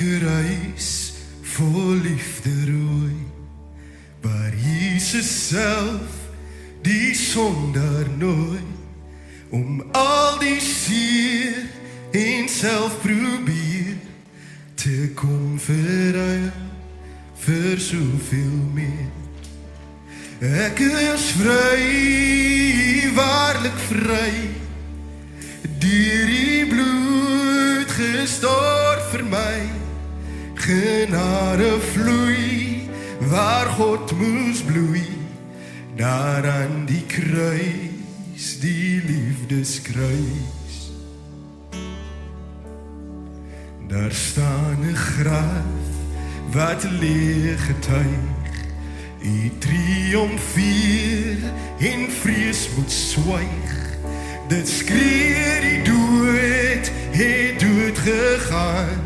kruis vol liefde rooi, waar Jesus self die sondaar nooi, om al die seer en self probeer te kom verruil vir soveel meer. Ek is vry, waarlik vry, deur die bloed gestort vir my, genade vloei, waar God moes bloei, daar aan die kruis, die liefdeskruis. Daar staan 'n graf, wat leeg getuig, U triomfeer en vrees moet swyg. Dit skree die dood, het dood gegaan,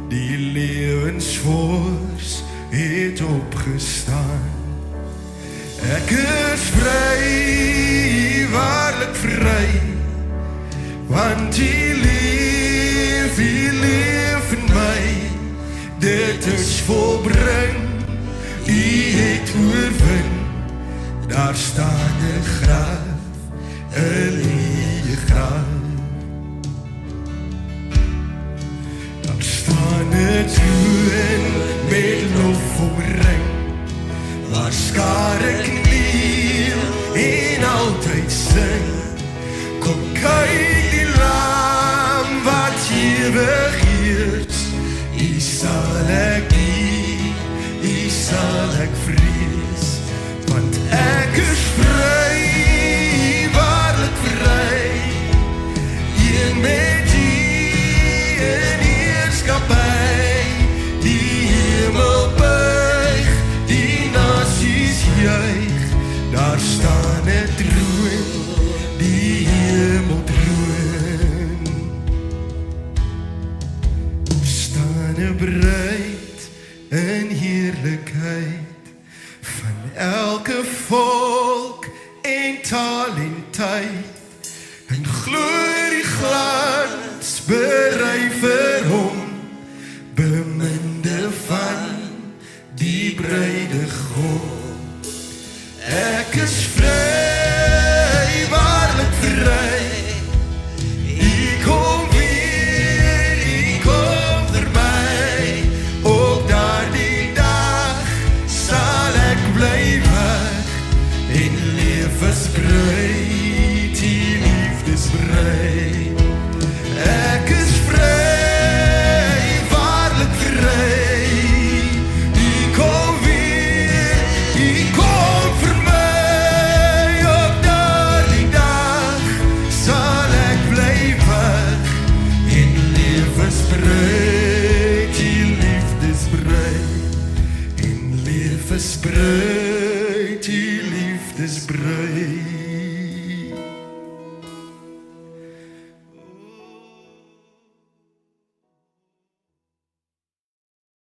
die lewensvors het opgestaan. Ek is vry, waarlik vry, want U leef in my, dit is volbring, U het oorwin, daar staan 'n graf, 'n leë graf. Daar staan 'n troon met lof omring, waar skare kniel en altyd sing. Kom kyk die lam wat ewig heers, U sal ek dien, U sal ek vrees, want ek is vry, waarlik vry, een met U in heerskappy, die hemel buig, die nasies juig, daar staan 'n troon, die hemel troon. Staan 'n bruid in heerlikheid, van elke volk en taal en tyd, en glorie glans berei vir hom, beminde van die bruidegom. Ek is vry, waarlik vry, U kom weer, U kom vir my, op daardie dag sal ek bly weg, en leef as bruid, die liefdesbruid. Ek is vry, waarlik vry, U kom weer, U kom vir my, op daardie dag sal ek bly weg, en leef as bruid, die liefdesbruid, en leef as bruid, die liefdesbruid.